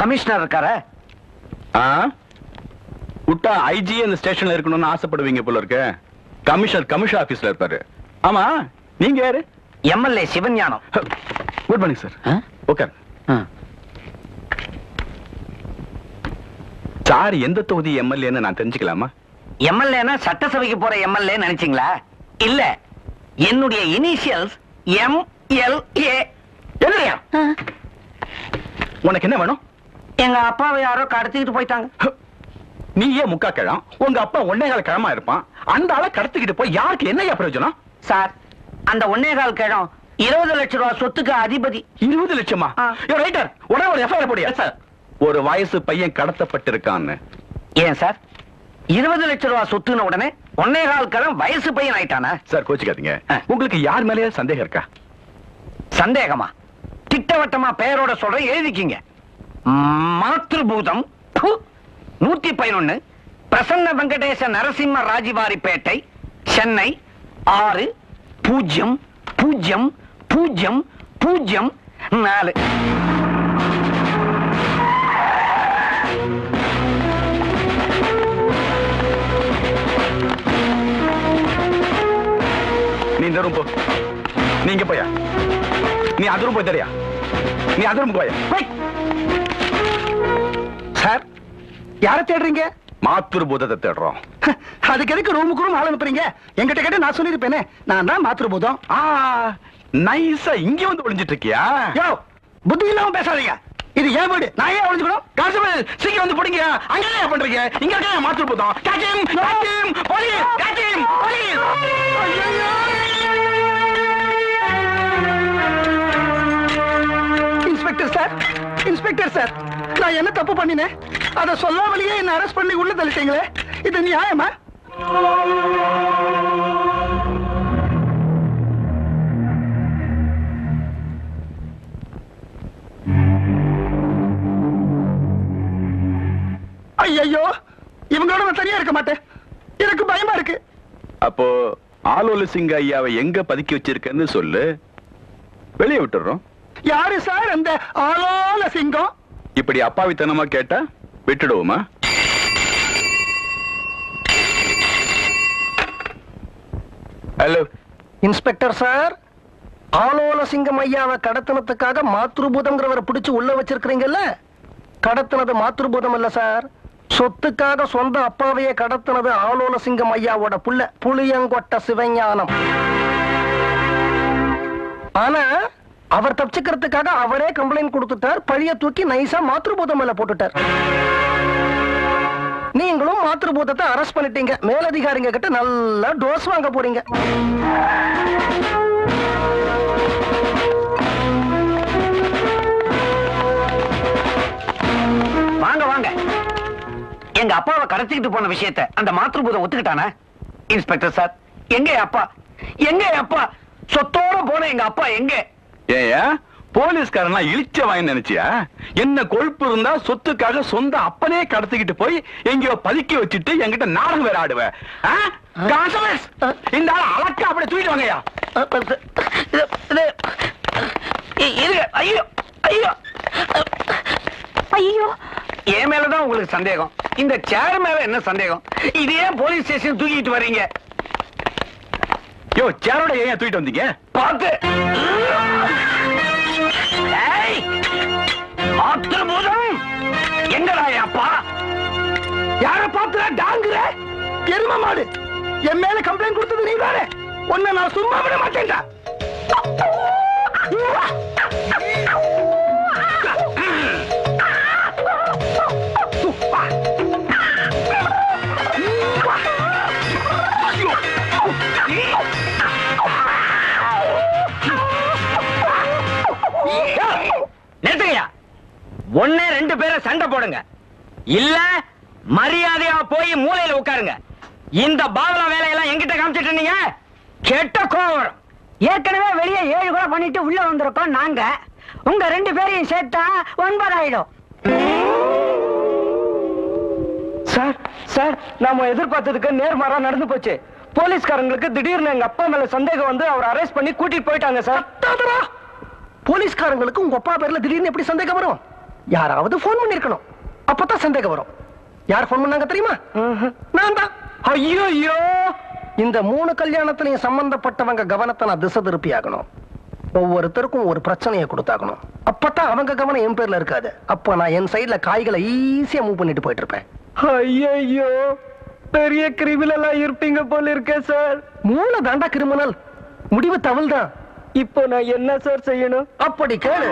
Commissioner இருக்காரா? விட்டா IG அந்த ஸ்டேஷன்ல இருக்கணும்னு ஆசைப்படுவீங்க போல இருக்கு. கமிஷனர் ஆபீஸ்ல இருப்பாரு. ஆமா, நீங்க யாரு? MLA Sivagnanam. Good morning sir. Okay sir, எந்த தொகுதி எம்எல்ஏன்னு நான் தெரிஞ்சுக்கலாமா? எம்எல்ஏனா சட்டசபைக்கு போற எம்எல்ஏ நினைச்சீங்களா? இல்ல, என்னுடைய இனிஷியல்ஸ் MLA. இல்லையா? உனக்கு என்ன வேணும்? எங்க அப்பாவை யாரோ கடத்திக்கிட்டு போயிட்டாங்க. நீ ஏன் முக்கா கிழம்? உங்க அப்பா 1.25 கிழமா இருப்பான். அந்த ஆளை கடத்திக்கிட்டு போய் யாருக்கு என்ன பிரயோஜனம்? சார், அந்த 1.25 கிழம் 20 லட்சம் ரூபாய் சொத்துக்கு அதிபதி. 20 லட்சமா? ரைட்டர், உடனே ஒரு எஃப்ஐஆர் போடியா சார். ஒரு வயசு பையன் கடத்தப்பட்டிருக்கான்னு. ஏன் சார் 20 லட்சம் ரூபாய் சொத்துன உடனே 1.25 கிழம் வயசு பையன் ஆயிட்டானா? சார் கோச்சிக்காதீங்க. உங்களுக்கு யார் மேலேயே சந்தேகம் இருக்கா? சந்தேகமா? திட்டவட்டமா பெயரோட சொல்றேன், எழுதிக்கிங்க. மாத்ருபூதம் 111 பிரசன்ன வெங்கடேச நரசிம்ம ராஜிவாரிப்பேட்டை, சென்னை 600004. நீ இந்த ரூம் போ. நீங்க போயா? நீ அந்த ரூம் போய் தெரியா? நீ அந்த ரூம் போயா? சார், யார தேடுறீங்க? மாத்ருபூதத்தை தேடுறோம். அதுக்கு எதுக்கு ரூமுக்கு ரூம் ஆள் அனுப்புறீங்க? என்கிட்ட கேட்ட நான் சொல்லிருப்பேனே, நான் தான் மாத்ருபூதம். நைஸா இங்க வந்து ஒளிஞ்சிட்டு இருக்கியா? யோ, புத்தி இல்லாம பேசாதீங்க. இது ஏன் வீடு, நான் ஏன் ஒளிஞ்சுக்கணும்? கான்ஸ்டபிள், சீக்கிரம் வந்து போடுங்க. அங்க என்ன பண்றீங்க? இங்க இருக்க Mathrubootham. Catch him, police, catch him, police. Inspector sir, நான் என்ன தப்பு பண்ணினேன்? அத சொல்லாமலேயே என்ன அரெஸ்ட் பண்ணி உள்ள தள்ளிட்டீங்களே, இது நியாயமா? ஐயோ, இவங்களோட நான் தனியா இருக்க மாட்டேன். எனக்கு பயமா இருக்கு. அப்போ ஆலோல சிங்க ஐயாவை எங்க பதுக்கி வச்சிருக்கன்னு சொல்லு, வெளியே விட்டுறோம். யாரு சார் அந்த ஆலோல சிங்கம்? இப்படி அப்பாவித்தனமா கேட்டா விட்டுடுவோமா? ஹலோ இன்ஸ்பெக்டர் சார், ஆலோல சிங்கம் ஐயாவை கடத்தினத்துக்காக மாத்ருபூதம்ங்கிறவரை பிடிச்சு உள்ள வச்சிருக்கிறீங்கல்ல, கடத்தினது மாத்ருபூதம் இல்ல சார். சொத்துக்காக சொந்த அப்பாவையே கடத்தினது ஆலோல சிங்கம் ஐயாவோட புள்ள புளியங்கொட்ட சிவஞானம். ஆனா அவர் தப்பிச்சுக்கிறதுக்காக அவரே கம்ப்ளைண்ட் கொடுத்துட்டார். பழிய தூக்கி நைசா மாத்ருபூதம் மேல போட்டுட்டார். நீங்களும் மாத்ருபூதத்தை அரெஸ்ட் பண்ணிட்டீங்க. மேலதிகாரிங்க கிட்ட நல்லா டோஸ் வாங்க போறீங்க. வாங்க வாங்க. எங்க அப்பாவை கடத்திக்கிட்டு போன விஷயத்தை அந்த மாத்ருபூதம் ஒத்துக்கிட்டானே? இன்ஸ்பெக்டர் சார், எங்க அப்பா? எங்க அப்பா? சொத்தோட போன எங்க அப்பா எங்க? ஏயா போலீஸ்காரனா இழிச்ச வாங்கி நினைச்சியா? என்ன கொழுப்பு இருந்தா சொத்துக்காக சொந்த அப்பனே கடத்திக்கிட்டு போய் எங்கயோ பதுக்கி வச்சுட்டு என்கிட்ட நாடகம் வேற ஆடுவ? இந்த ஆள அலக்கா அப்படியே தூக்கிட்டு வாங்கயா. ஐயோ ஐயோ ஐயோ, என் மேலதான் உங்களுக்கு சந்தேகம். இந்த சேர் மேல என்ன சந்தேகம்? இது ஏன் போலீஸ் ஸ்டேஷன் தூக்கிட்டு வர்றீங்க? யோ, சேரோட ஏன் தூக்கிட்டு வந்தீங்க? பார்த்து மாத்ருபூதம் எங்கடா அப்பா? யார பாத்துற டாங்குற எரும மாடு? என் மேல கம்ப்ளைண்ட் கொடுத்தது நீ தானே? உன்னை நான் சும்மா விட மாட்டேன்டா. நிறுத்துங்கயா. ஒன்னே 2 பேரை சண்டை போடுங்க, இல்ல மரியாதையா போய் மூலையில உட்காருங்க. இந்த பாவலா வேலையெல்லாம் எங்கிட்ட காமிச்சிட்டு இருந்தீங்க, கெட்ட கோவம். ஏற்கனவே வெளியே 7 கூட பண்ணிட்டு உள்ள வந்திருக்கோம் நாங்க. உங்க 2 பேரையும் சேர்த்தா 9 ஆயிடும். சார் சார், நாம எதிர்பார்த்ததுக்கு நேர்மாறா நடந்து போச்சு. போலீஸ்காரங்களுக்கு திடீர்னு எங்க அப்பா மேல சந்தேகம் வந்து அவர் அரெஸ்ட் பண்ணி கூட்டிட்டு போயிட்டாங்க சார். போலீஸ்காரங்களுக்கு உங்க அப்பா பேர்ல திடீர்னு எப்படி சந்தேகம் வரும்? யாராவது போன் பண்ணிருக்கணும். அப்பதான் சந்தேகம் வரும். யார் போன் பண்ணாங்க தெரியுமா? நான் தான். ஐயோ, இந்த 3 கல்யாணத்திலையும் சம்பந்தப்பட்டவங்க கவனத்தை நான் திசை திருப்பி ஆகணும். ஒவ்வொருத்தருக்கும் ஒரு பிரச்சனையை கொடுத்தாகணும். அப்பதான் அவங்க கவனம் என் பேர்ல இருக்காது. அப்ப நான் என் சைடுல காய்களை ஈஸியா மூவ் பண்ணிட்டு போயிட்டு இருப்பேன். ஐயோ, பெரிய கிரிமினலா இருப்பீங்க போல இருக்கே சார். மூளை தாண்டா கிரிமினல், முடிவு தவள் தான். இப்போ நான் என்ன சார் செய்யணும்? அப்படி கேளு.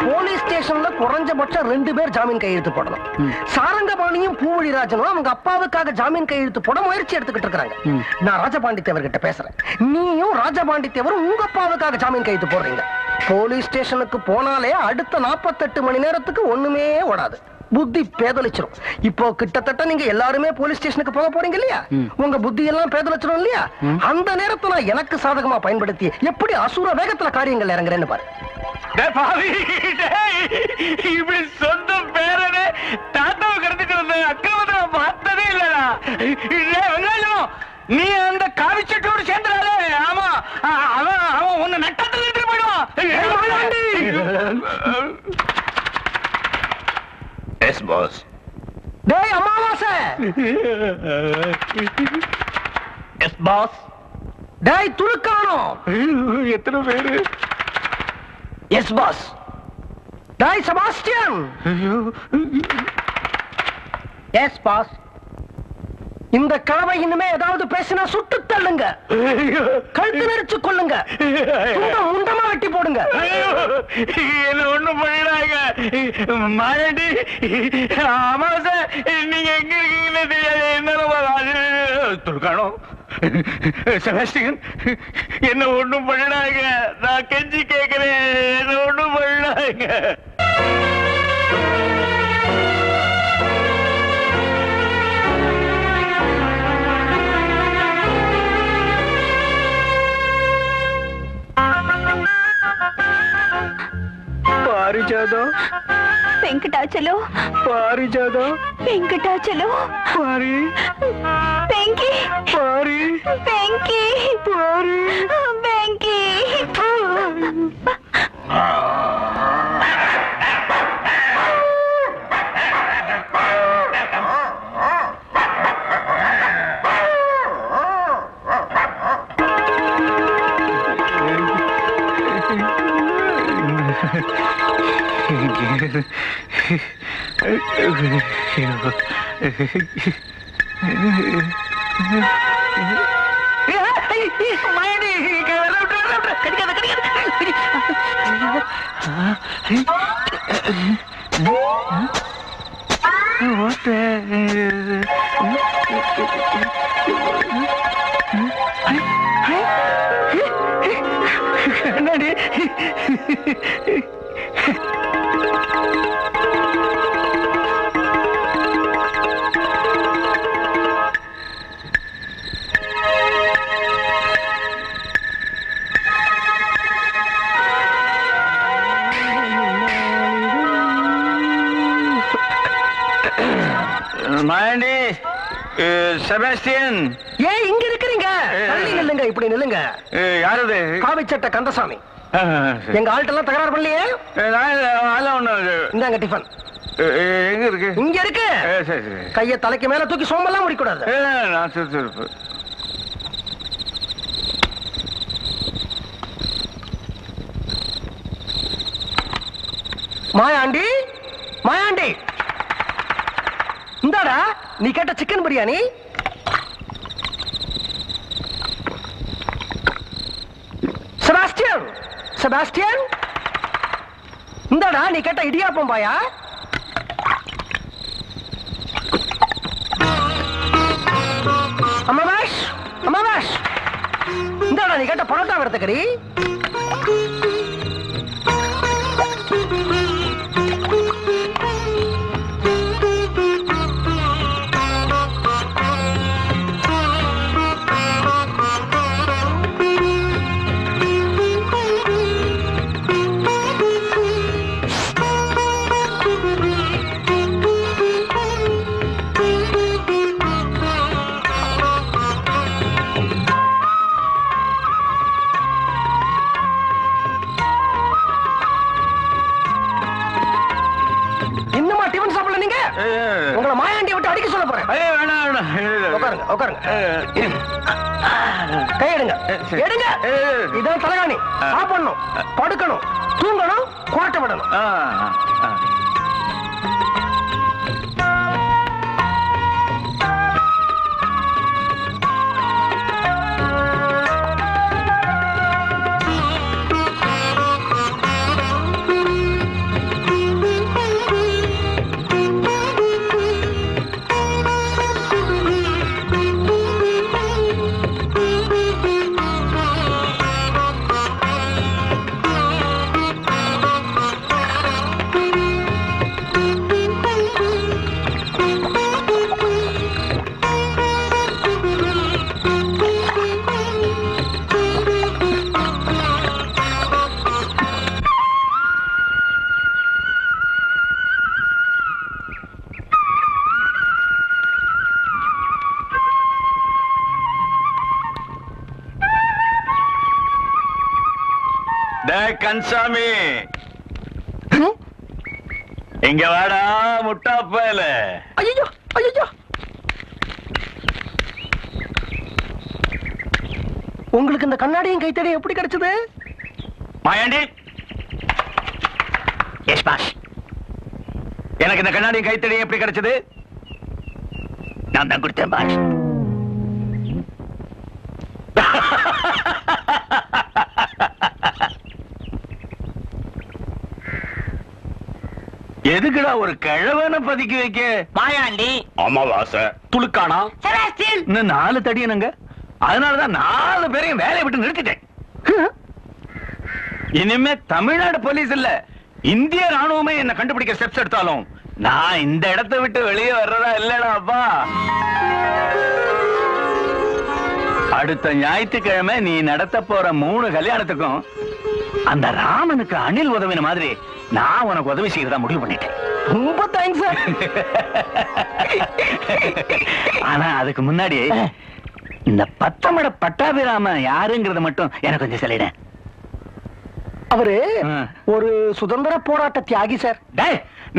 போலீஸ் ஸ்டேஷன்ல குறைஞ்சபட்சம் 2 பேர் ஜாமீன் கையெழுத்து போடணும். சாரங்கபாணியும் பூவழிராஜனும் அவங்க அப்பாவுக்காக ஜாமீன் கையெழுத்து போட முயற்சி எடுத்துக்கிட்டு இருக்காங்க. நான் ராஜபாண்டி தேவர் கிட்ட பேசுறேன். நீயும் ராஜபாண்டி தேவர் உங்க அப்பாவுக்காக ஜாமீன் கையெழுத்து போடுறீங்க. போலீஸ் ஸ்டேஷனுக்கு போனாலே அடுத்த 48 மணி நேரத்துக்கு ஒண்ணுமே ஓடாது. புத்தி பேதலிச்சிரும். இப்போ கிட்டத்தட்ட நீங்க எல்லாருமே போலீஸ் ஸ்டேஷனுக்கு போக போறீங்க இல்லையா? உங்க புத்தி எல்லாம் பேதலிச்சிரும் இல்லையா? அந்த நேரத்துல எனக்கு சாதகமா பயன்படுத்தி எப்படி அசுர வேகத்துல காரியங்கள் இறங்குறேன்னு பாரு. இப்படி சொந்த பேரனே தாத்தாவை கடத்திட்டு அக்கிரமத்தை பார்த்ததே இல்லடா. நீ அந்த காவிச்சட்டோடு சேர்ந்துடாத. ஆமா, அவன் உன்னை நட்டத்தில் எடுத்துட்டு போயிடுவான். Yes boss. டேய் அமாவாசை. Yes boss. டேய் துலுக்கானோ. எத்தனை பேரு? Yes boss. டேய் செபாஸ்டியன். S pass. இந்த கலவை இனிமே ஏதாவது பேசினா சுட்டு தள்ளுங்க, கழுத்து நெரிச்சு கொள்ளுங்க, முண்டமா வெட்டி போடுங்க. என்ன ஒண்ணு பண்ணிடாங்க. மாயாண்டி, அமாவாசை, நீங்க எங்க இருக்கீங்கன்னு தெரியாது. என்ன துர்கானோ, செபாஸ்டியன், என்ன ஒண்ணும் பண்ணிடாங்க. நான் கெஞ்சி கேட்கிறேன், என்ன ஒண்ணும் பண்ணிடாங்க. పారిజాదా వెంకటాచలం, పారిజాదా వెంకటాచలం, పారి వెంకీ, పారి వెంకీ, పారి వెంకీ. மாயாண்டி, செபாஸ்டியன், ஏன் இங்க இருக்கிறீங்க? தள்ளி நில்லுங்க, இப்படி நில்லுங்க. யாரது? காவிச்சட்ட கந்தசாமி. எங்க ஆள்கிட்ட தகராறு பண்ணலையே. இந்தாங்க டிஃபன். எங்க இருக்கு? இங்க இருக்கு. சரி சரி. கைய தலைக்கு மேல தூக்கி சோம்பெல்லாம் முடிக்கூடாது. நான் சுறுசுறுப்பு. மாயாண்டி, மாயாண்டி, இந்தாடா நீ கேட்ட சிக்கன் பிரியாணி. செபாஸ்டியன், செபாஸ்டியன், இந்தாடா நீ கேட்ட இடியாப்பம் பாயா. அம்மாவாஷ், அம்மாவாஷ், இந்தாடா நீ கேட்ட பரோட்டா வரத்துக்கறி. உங்களை மாயாண்டியை விட்டு அடிக்க சொல்ல போறேன். உட்காருங்க உட்காருங்க. கை எடுங்க எடுங்க. இதான் தலைகாணி. சாப்பிடணும், படுக்கணும், தூங்கணும், கோட்டை விடணும். கன்சாமி, இங்க வாடா முட்டாப்பையில. ஐயோ ஐயோ, உங்களுக்கு இந்த கண்ணாடியும் கைத்தடி எப்படி கிடைச்சது? மாயாண்டி. Yes boss. எனக்கு இந்த கண்ணாடியும் கைத்தடியும் எப்படி கிடைச்சது? நான் தான் கொடுத்தேன் பாஸ். எதுக்குடா ஒரு கிழவனை பதுக்கி வைக்க? மாயாண்டி, அமாவாசை, துளுக்கானா, இன்னும் 4 தடியனுங்க. அதனாலதான் 4 பேரையும் வேலையை விட்டு நிறுத்திட்டேன். இனிமே தமிழ்நாடு போலீஸ் இல்ல, இந்திய ராணுவமே என்ன கண்டுபிடிக்க ஸ்டெப்ஸ் எடுத்தாலும் நான் இந்த இடத்தை விட்டு வெளியே வர்றதா இல்லடா அப்பா. அடுத்த ஞாயிற்றுக்கிழமை நீ நடத்த போற 3 கல்யாணத்துக்கும் அந்த ராமனுக்கு அணில் உதவின மாதிரி நான் உனக்கு உதவி செய்யறதா முடிவு பண்ணிட்டேன். ரொம்ப தேங்க்ஸ் சார். ஆனா அதுக்கு முன்னாடி இந்த பத்தமட பட்டாபிராம யாருங்கிறத மட்டும் எனக்கு கொஞ்சம் சொல்லிட. அவரு ஒரு சுதந்திர போராட்ட தியாகி சார்.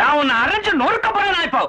நான் உன்னை அரைஞ்சு நொறுக்க போறேன் இப்போ.